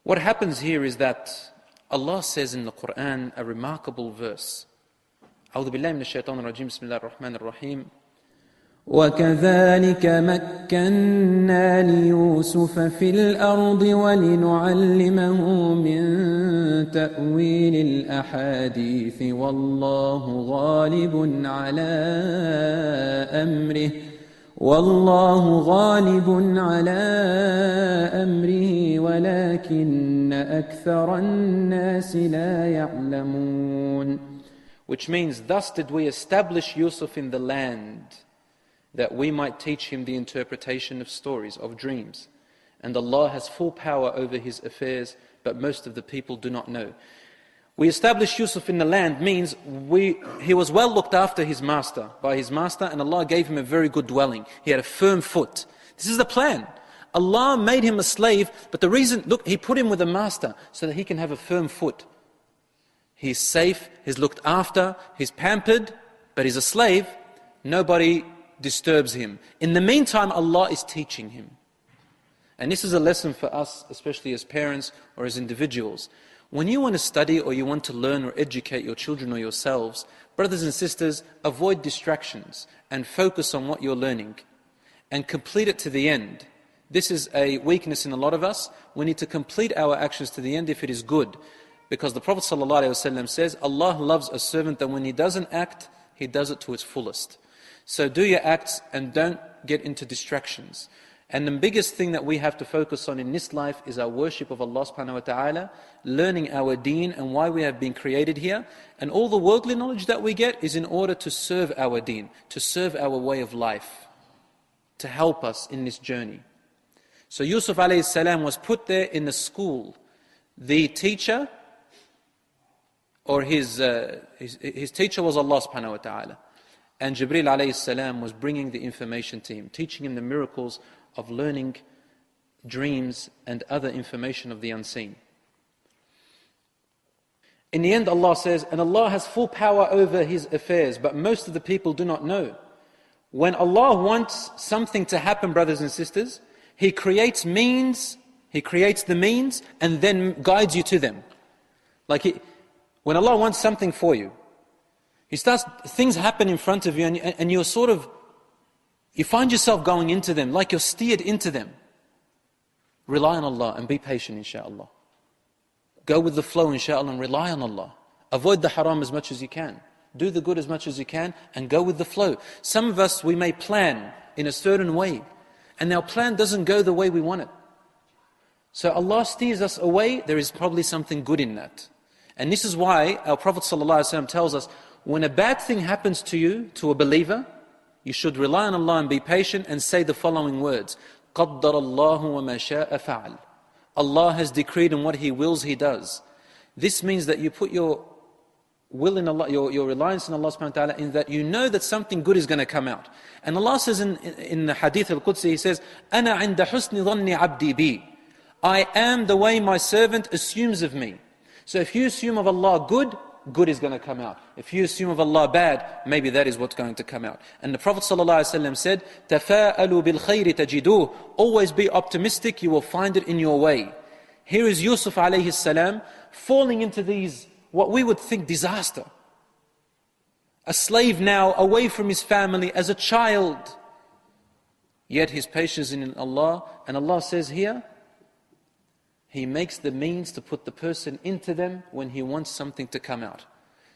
What happens here is that Allah says in the Quran a remarkable verse. أعوذ بالله من الشيطان الرجيم بسم الله الرحمن الرحيم وكذلك مكنا ليوسف في الأرض ولنعلمه من تأويل الأحاديث والله غالب على أمره ولكن أكثر الناس لا يعلمون. Which means, thus did we establish Yusuf in the land, that we might teach him the interpretation of stories, of dreams. And Allah has full power over his affairs, but most of the people do not know. We established Yusuf in the land means he was well looked after by his master, and Allah gave him a very good dwelling. He had a firm foot. This is the plan. Allah made him a slave, but the reason, look, He put him with a master so that he can have a firm foot. He's safe, he's looked after, he's pampered, but he's a slave. Nobody disturbs him. In the meantime, Allah is teaching him. And this is a lesson for us, especially as parents or as individuals. When you want to study or you want to learn or educate your children or yourselves, brothers and sisters, avoid distractions and focus on what you're learning and complete it to the end. This is a weakness in a lot of us. We need to complete our actions to the end if it is good. Because the Prophet ﷺ says, Allah loves a servant that when he doesn't act, he does it to its fullest. So do your acts and don't get into distractions. And the biggest thing that we have to focus on in this life is our worship of Allah subhanahu wa ta'ala, learning our deen and why we have been created here. And all the worldly knowledge that we get is in order to serve our deen, to serve our way of life, to help us in this journey. So Yusuf alayhi salam was put there in the school. The teacher, or his teacher was Allah subhanahu wa ta'ala. And Jibreel alayhi salam was bringing the information to him, teaching him the miracles of learning dreams and other information of the unseen. In the end, Allah says, and Allah has full power over his affairs, but most of the people do not know. When Allah wants something to happen, brothers and sisters, He creates the means, and then guides you to them. When Allah wants something for you, things happen in front of you, and you find yourself going into them, like you're steered into them. Rely on Allah and be patient, inshaAllah. Go with the flow, inshaAllah, and rely on Allah. Avoid the haram as much as you can. Do the good as much as you can, and go with the flow. Some of us, we may plan in a certain way, and our plan doesn't go the way we want it. So Allah steers us away, there is probably something good in that. And this is why our Prophet ﷺ tells us, when a bad thing happens to you, to a believer, you should rely on Allah and be patient and say the following words. قَدَّرَ اللَّهُ وَمَا شَاءَ فَعَلْ. Allah has decreed, and what He wills, He does. This means that you put your will in Allah, your reliance in Allah subhanahu wa ta'ala, in that you know that something good is going to come out. And Allah says in the Hadith al-Qudsi, He says, أَنَا عِنْدَ حُسْنِ ظَنِّ عَبْدِي بِي. I am the way my servant assumes of me. So if you assume of Allah good is going to come out. If you assume of Allah bad, maybe that is what's going to come out. And the Prophet ﷺ said, تَفَاءَلُوا بِالْخَيْرِ تَجِدُوهُ. Always be optimistic, you will find it in your way. Here is Yusuf alayhi salam falling into these, what we would think, disaster. A slave now, away from his family, as a child. Yet his patience in Allah, and Allah says here, He makes the means to put the person into them when He wants something to come out.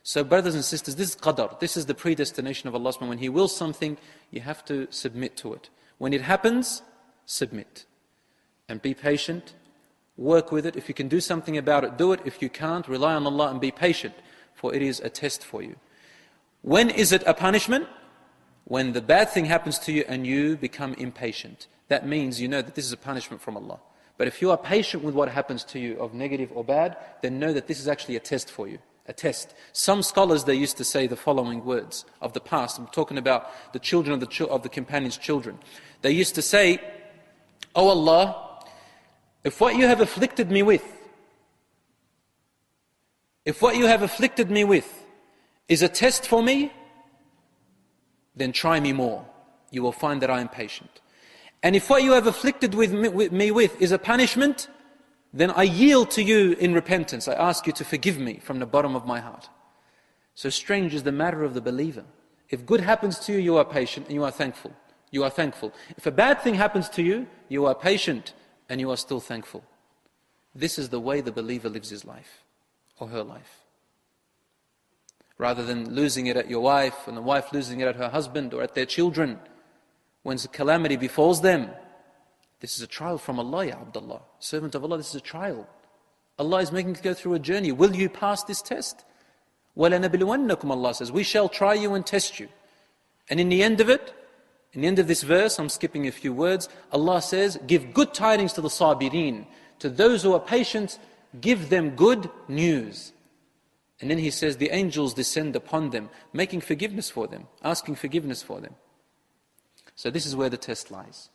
So brothers and sisters, this is qadar. This is the predestination of Allah. When He wills something, you have to submit to it. When it happens, submit. And be patient. Work with it. If you can do something about it, do it. If you can't, rely on Allah and be patient. For it is a test for you. When is it a punishment? When the bad thing happens to you and you become impatient. That means you know that this is a punishment from Allah. But if you are patient with what happens to you of negative or bad, then know that this is actually a test for you. A test. Some scholars, they used to say the following words of the past. I'm talking about the children of the companions' children. They used to say, "Oh Allah, if what you have afflicted me with is a test for me, then try me more. You will find that I am patient. And if what you have afflicted me with is a punishment, then I yield to you in repentance. I ask you to forgive me from the bottom of my heart. So strange is the matter of the believer. If good happens to you, you are patient and you are thankful. You are thankful. If a bad thing happens to you, you are patient and you are still thankful. This is the way the believer lives his life or her life. Rather than losing it at your wife and the wife losing it at her husband or at their children, when calamity befalls them, this is a trial from Allah, ya Abdullah. Servant of Allah, this is a trial. Allah is making you go through a journey. Will you pass this test? وَلَنَبْلُوَنَّكُمْ, Allah says, we shall try you and test you. And in the end of it, in the end of this verse, I'm skipping a few words, Allah says, give good tidings to the sabirin. To those who are patient, give them good news. And then He says, the angels descend upon them, making forgiveness for them, asking forgiveness for them. So this is where the test lies.